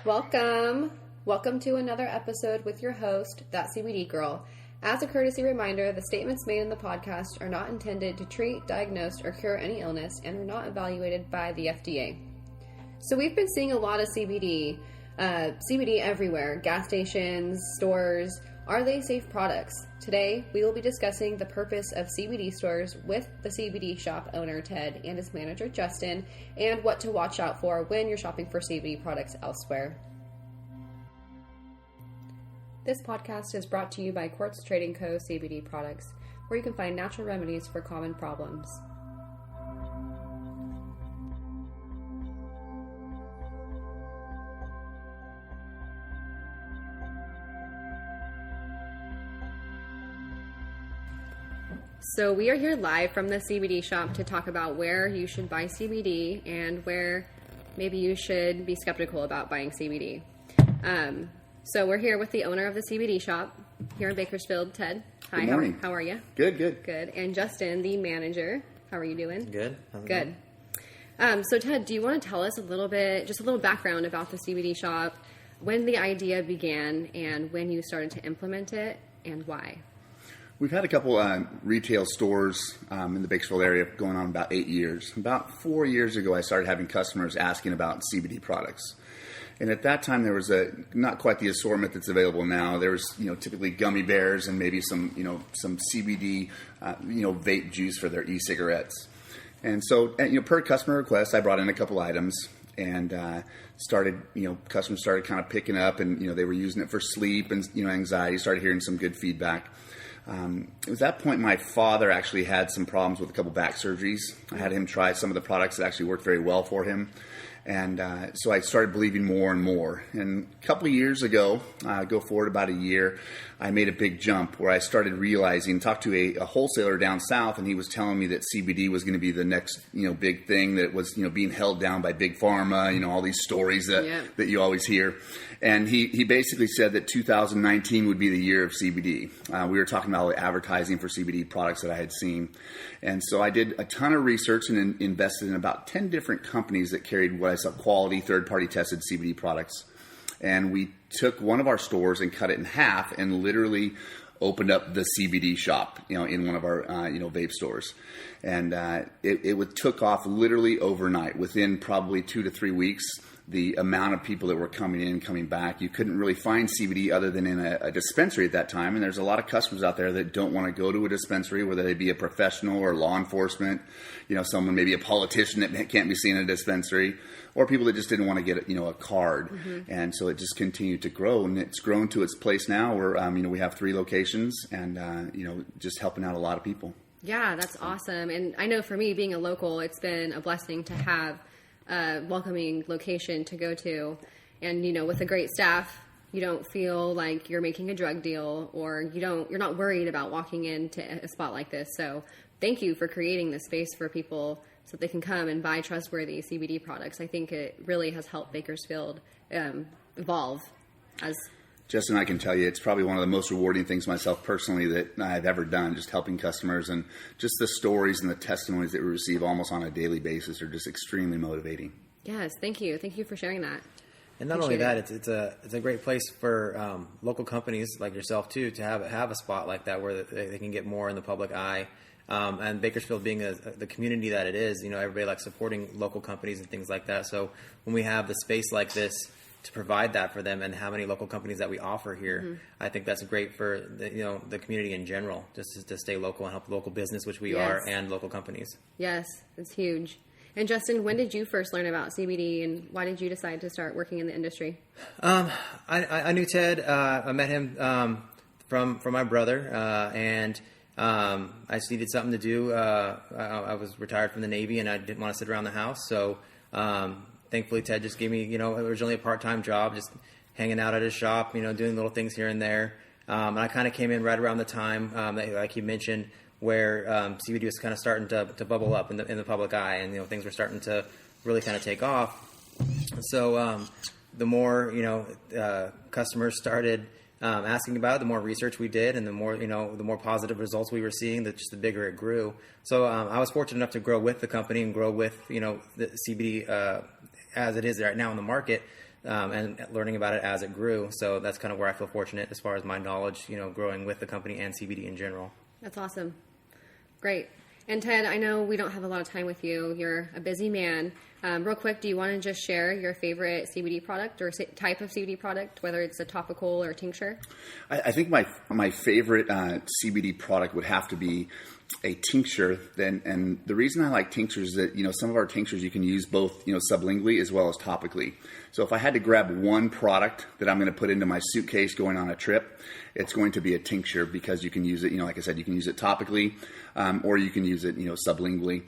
Welcome to another episode with your host, That CBD Girl. As a courtesy reminder, the statements made in the podcast are not intended to treat, diagnose, or cure any illness and are not evaluated by the FDA. So we've been seeing a lot of CBD everywhere, gas stations, stores. Are they safe products? Today, we will be discussing the purpose of CBD stores with the CBD Shoppe owner, Ted, and his manager, Justin, and what to watch out for when you're shopping for CBD products elsewhere. This podcast is brought to you by Quartz Trading Co. CBD products, where you can find natural remedies for common problems. So we are here live from the CBD Shoppe to talk about where you should buy CBD and where maybe you should be skeptical about buying CBD. So we're here with the owner of the CBD Shoppe here in Bakersfield, Ted. Hi, Good morning. How are you? Good. Good. And Justin, the manager. How are you doing? Good. Good. So Ted, do you want to tell us a little background about the CBD Shoppe, when the idea began and when you started to implement it and why? We've had a couple retail stores in the Bakersfield area going on about 8 years. About 4 years ago, I started having customers asking about CBD products. And at that time, there was not quite the assortment that's available now. There was, typically gummy bears and maybe some CBD, vape juice for their e-cigarettes. And so, per customer request, I brought in a couple items and customers started kind of picking up, and they were using it for sleep and anxiety. Started hearing some good feedback. It was at that point my father actually had some problems with a couple back surgeries. I had him try some of the products that actually worked very well for him. And so I started believing more and more. And a couple of years ago, go forward about a year, I made a big jump where I started realizing, talked to a wholesaler down south, and he was telling me that CBD was going to be the next, big thing that was, being held down by big pharma, all these stories that you always hear. And he basically said that 2019 would be the year of CBD. We were talking about advertising for CBD products that I had seen. And so I did a ton of research and invested in about 10 different companies that carried what I saw quality third-party tested CBD products. And we took one of our stores and cut it in half and literally opened up the CBD Shoppe, in one of our, vape stores. And it took off literally overnight. Within probably 2 to 3 weeks, the amount of people that were coming in, coming back, you couldn't really find CBD other than in a dispensary at that time. And there's a lot of customers out there that don't want to go to a dispensary, whether they be a professional or law enforcement, someone, maybe a politician that can't be seen in a dispensary, or people that just didn't want to get, a card. Mm-hmm. And so it just continued to grow, and it's grown to its place now where, we have 3 locations and, just helping out a lot of people. Yeah, that's awesome. And I know for me, being a local, it's been a blessing to have a welcoming location to go to. And, with a great staff, you don't feel like you're making a drug deal, or you're not worried about walking into a spot like this. So thank you for creating this space for people so that they can come and buy trustworthy CBD products. I think it really has helped Bakersfield evolve as... Justin, I can tell you, it's probably one of the most rewarding things myself personally that I've ever done, just helping customers, and just the stories and the testimonies that we receive almost on a daily basis are just extremely motivating. Yes, thank you. Thank you for sharing that. And not only that, it's a great place for local companies like yourself too to have a spot like that where they can get more in the public eye. And Bakersfield being the community that it is, everybody likes supporting local companies and things like that. So when we have the space like this to provide that for them, and how many local companies that we offer here, mm-hmm. I think that's great for the community in general, just to stay local and help local business, which we are, and local companies. Yes, it's huge. And Justin, when did you first learn about CBD, and why did you decide to start working in the industry? I knew Ted. I met him from my brother, and I just needed something to do. I was retired from the Navy, and I didn't want to sit around the house, so thankfully Ted just gave me, originally a part-time job, just hanging out at his shop, doing little things here and there. And I kind of came in right around the time, like you mentioned, where CBD was kind of starting to bubble up in the public eye, and things were starting to really kind of take off. So the more customers started asking about it, the more research we did, and the more positive results we were seeing, the bigger it grew. So I was fortunate enough to grow with the company and grow with the CBD as it is right now in the market. and learning about it as it grew. So that's kind of where I feel fortunate as far as my knowledge, growing with the company and CBD in general. That's awesome. Great. And Ted, I know we don't have a lot of time with you. You're a busy man. Real quick, do you want to just share your favorite CBD product or type of CBD product, whether it's a topical or a tincture? I think my favorite CBD product would have to be a tincture. And the reason I like tinctures is that, some of our tinctures you can use both, sublingually as well as topically. So if I had to grab one product that I'm going to put into my suitcase going on a trip, it's going to be a tincture because you can use it, like I said, you can use it topically, or you can use it, sublingually.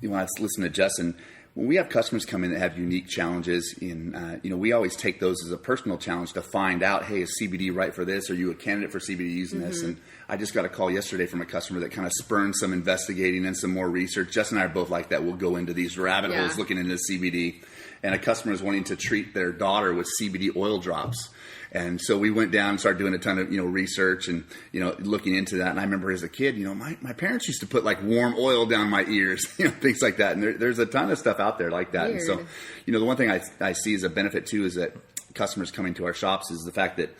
When I listen to Justin, when we have customers come in that have unique challenges we always take those as a personal challenge to find out, hey, is CBD right for this? Are you a candidate for CBD using this? And I just got a call yesterday from a customer that kind of spurned some investigating and some more research. Justin and I are both like that. We'll go into these rabbit holes looking into CBD. And a customer is wanting to treat their daughter with CBD oil drops. And so we went down and started doing a ton of, research and, looking into that. And I remember as a kid, my parents used to put like warm oil down my ears, things like that. And there's a ton of stuff out there like that. Weird. And so, the one thing I see as a benefit too is that customers coming to our shops is the fact that,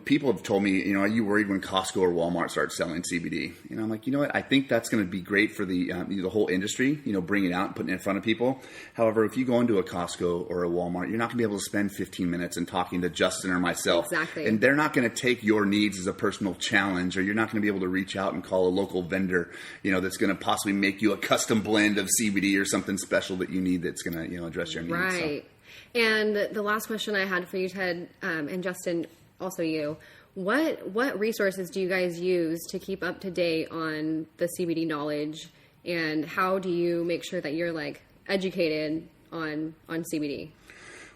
people have told me, are you worried when Costco or Walmart start selling CBD? I'm like, what? I think that's going to be great for the whole industry, bringing it out and putting it in front of people. However, if you go into a Costco or a Walmart, you're not going to be able to spend 15 minutes and talking to Justin or myself. Exactly. And they're not going to take your needs as a personal challenge, or you're not going to be able to reach out and call a local vendor, that's going to possibly make you a custom blend of CBD or something special that you need that's going to, address your needs. Right. So. And the last question I had for you, Ted, and Justin, also you, what resources do you guys use to keep up to date on the CBD knowledge, and how do you make sure that you're like educated on CBD?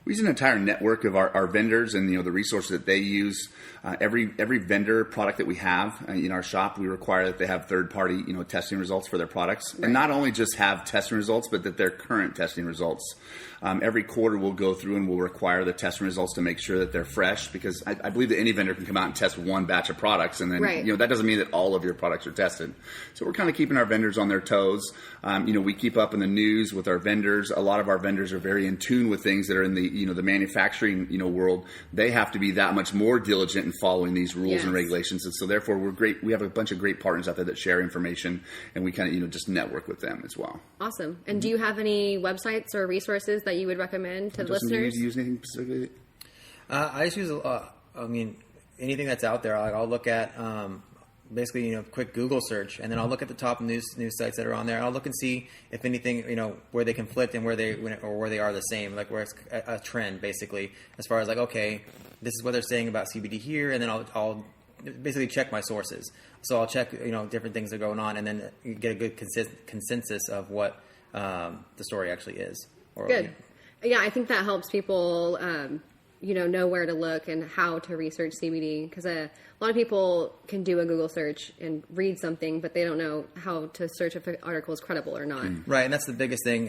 We use an entire network of our vendors and the resources that they use. Every vendor product that we have in our shop, we require that they have third-party testing results for their products, and not only just have testing results, but that they're current testing results. Every quarter we'll go through and we'll require the testing results to make sure that they're fresh, because I believe that any vendor can come out and test one batch of products, and then that doesn't mean that all of your products are tested. So we're kind of keeping our vendors on their toes. We keep up in the news with our vendors. A lot of our vendors are very in tune with things that are in the the manufacturing world. They have to be that much more diligent in following these rules and regulations, and so therefore we're great. We have a bunch of great partners out there that share information, and we kind of just network with them as well. Awesome. And do you have any websites or resources that you would recommend to listeners? Do you use anything specifically? I just use anything that's out there. I'll look at basically quick Google search, and then I'll look at the top news sites that are on there. I'll look and see if anything where they conflict and where they are the same, like where it's a trend basically, as far as like, okay, this is what they're saying about CBD here, and then I'll basically check my sources. So I'll check different things that are going on, and then get a good consensus of what the story actually is. Good. Yeah, I think that helps people know where to look and how to research CBD, because a lot of people can do a Google search and read something, but they don't know how to search if an article is credible or not. Right, and that's the biggest thing.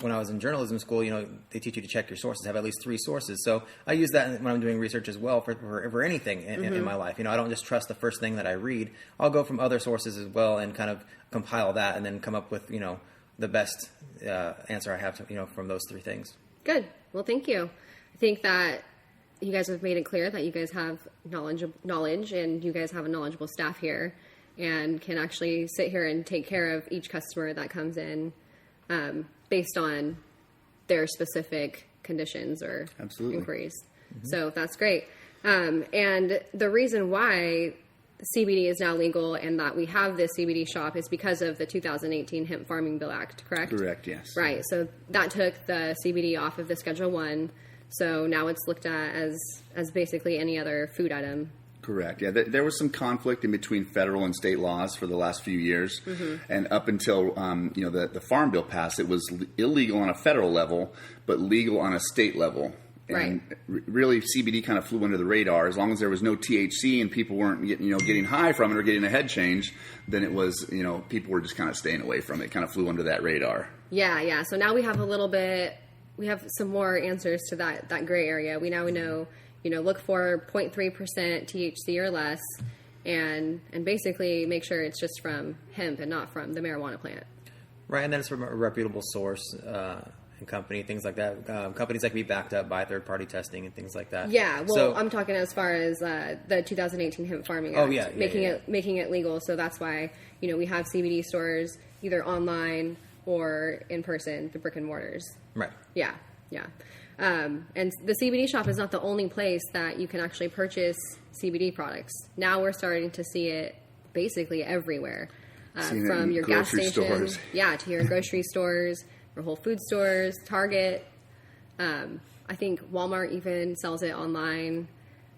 When I was in journalism school, they teach you to check your sources, have at least 3 sources. So I use that when I'm doing research as well for anything in my life. I don't just trust the first thing that I read. I'll go from other sources as well and kind of compile that and then come up with, the best answer I have to, from those 3 things. Good. Well, thank you. I think that you guys have made it clear that you guys have knowledge and you guys have a knowledgeable staff here and can actually sit here and take care of each customer that comes in based on their specific conditions or inquiries. Mm-hmm. So that's great. And the reason why CBD is now legal and that we have this CBD shop is because of the 2018 Hemp Farming Bill Act, correct? Correct, yes. Right. So that took the CBD off of the Schedule I. So now it's looked at as basically any other food item. Correct. Yeah, there was some conflict in between federal and state laws for the last few years, and up until the Farm Bill passed, it was illegal on a federal level, but legal on a state level. And really, CBD kind of flew under the radar. As long as there was no THC and people weren't getting high from it or getting a head change, then it was people were just kind of staying away from it. It kind of flew under that radar. Yeah. So now we have we have some more answers to that gray area. We now know, look for 0.3% THC or less, and basically make sure it's just from hemp and not from the marijuana plant. Right, and then it's from a reputable source. and company, things like that. Companies that can be backed up by third-party testing and things like that. Yeah, well, so, I'm talking as far as the 2018 Hemp Farming Act, making it legal. So that's why, we have CBD stores either online or in person, the brick and mortars. Right. Yeah. And the CBD shop is not the only place that you can actually purchase CBD products. Now we're starting to see it basically everywhere. From your gas station, stores. To your grocery stores, your Whole Food stores, Target. I think Walmart even sells it online.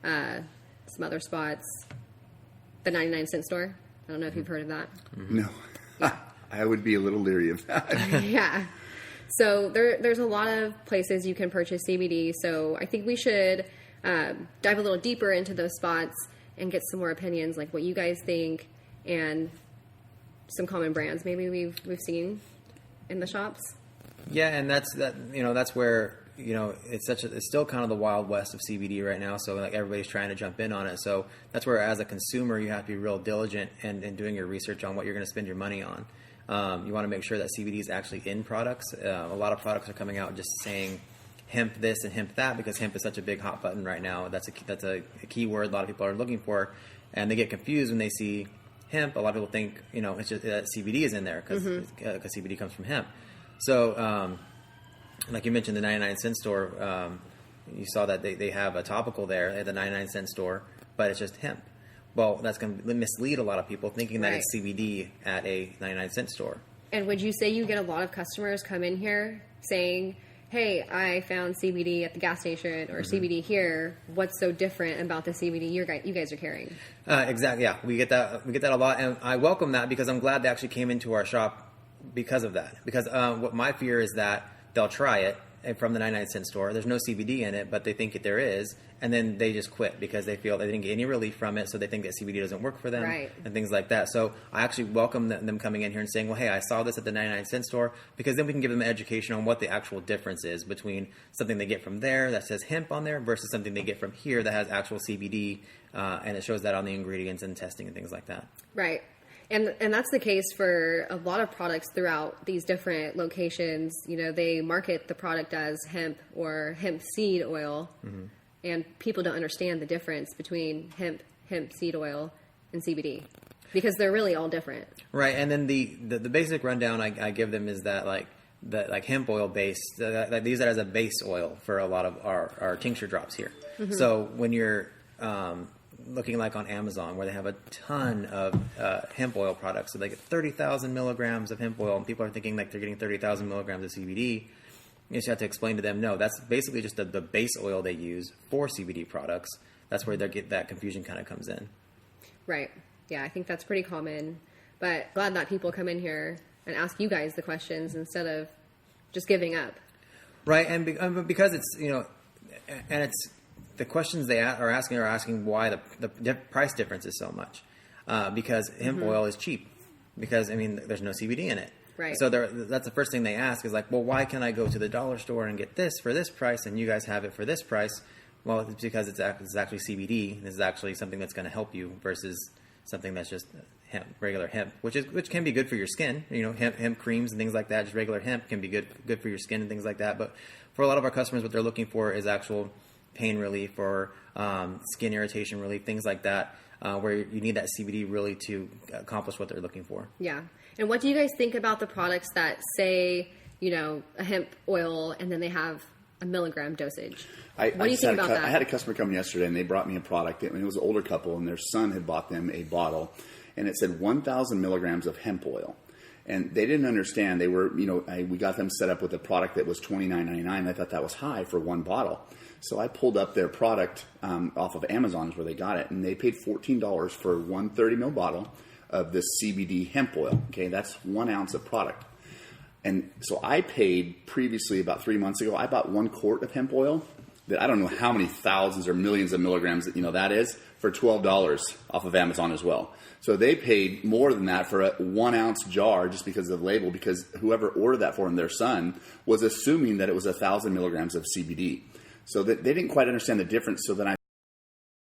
Some other spots. The 99-cent store. I don't know if you've heard of that. No. Yeah. I would be a little leery of that. Yeah. So there's a lot of places you can purchase CBD. So I think we should dive a little deeper into those spots and get some more opinions, like what you guys think, and some common brands maybe we've seen in the shops. Yeah, and that's where it's still kind of the Wild West of CBD right now. So like everybody's trying to jump in on it. So that's where, as a consumer, you have to be real diligent and doing your research on what you're going to spend your money on. You want to make sure that CBD is actually in products. A lot of products are coming out just saying hemp this and hemp that, because hemp is such a big hot button right now. That's a key word a lot of people are looking for, and they get confused when they see hemp. A lot of people think it's just that CBD is in there because CBD comes from hemp. So like you mentioned, the 99-cent store, you saw that they have a topical there at the 99-cent store, but it's just hemp. Well, that's going to mislead a lot of people thinking that it's CBD at a 99-cent store. And would you say you get a lot of customers come in here saying, hey, I found CBD at the gas station or CBD here. What's so different about the CBD you guys are carrying? Exactly. Yeah, we get that a lot, and I welcome that because I'm glad they actually came into our shop because of that. Because what my fear is that they'll try it from the 99-cent store. There's no CBD in it, but they think there is, and then they just quit because they feel they didn't get any relief from it, so they think that CBD doesn't work for them, and things like that. So I actually welcome them coming in here and saying, well, hey, I saw this at the 99-cent store, because then we can give them an education on what the actual difference is between something they get from there that says hemp on there versus something they get from here that has actual CBD, and it shows that on the ingredients and testing and things like that. Right. And that's the case for a lot of products throughout these different locations. They market the product as hemp or hemp seed oil, and people don't understand the difference between hemp seed oil, and CBD, because they're really all different. Right, and then the basic rundown I give them is that like hemp oil base, they use that as a base oil for a lot of our tincture drops here. So when you're looking like on Amazon, where they have a ton of hemp oil products, so they get 30,000 milligrams of hemp oil, and people are thinking like they're getting 30,000 milligrams of CBD. You just have to explain to them, no, that's basically just the base oil they use for CBD products. That's where that confusion kind of comes in. Right. Yeah, I think that's pretty common, but glad that people come in here and ask you guys the questions instead of just giving up. Right, and because it's, and it's, the questions they are asking why the price difference is so much, because hemp oil is cheap, because there's no CBD in it. Right. So that's the first thing they ask is like, well, why can I go to the dollar store and get this for this price and you guys have it for this price? Well, it's because it's actually CBD. This is actually something that's going to help you versus something that's just hemp, regular hemp, which can be good for your skin. Hemp creams and things like that. Just regular hemp can be good for your skin and things like that. But for a lot of our customers, what they're looking for is actual pain relief or skin irritation relief, things like that, where you need that CBD really to accomplish what they're looking for. Yeah. And what do you guys think about the products that say, a hemp oil and then they have a milligram dosage? What do you think about that? I had a customer come yesterday and they brought me a product. It was an older couple and their son had bought them a bottle and it said 1,000 milligrams of hemp oil. And they didn't understand. They were, we got them set up with a product that was $29.99. I thought that was high for one bottle. So I pulled up their product off of Amazon is where they got it, and they paid $14 for one 30 ml bottle of this CBD hemp oil. Okay, that's 1 ounce of product. And so I paid previously, about 3 months ago, I bought 1 quart of hemp oil that I don't know how many thousands or millions of milligrams that is, for $12 off of Amazon as well. So they paid more than that for a 1 ounce jar just because of the label, because whoever ordered that for them, their son, was assuming that it was 1,000 milligrams of CBD. So that they didn't quite understand the difference. So then I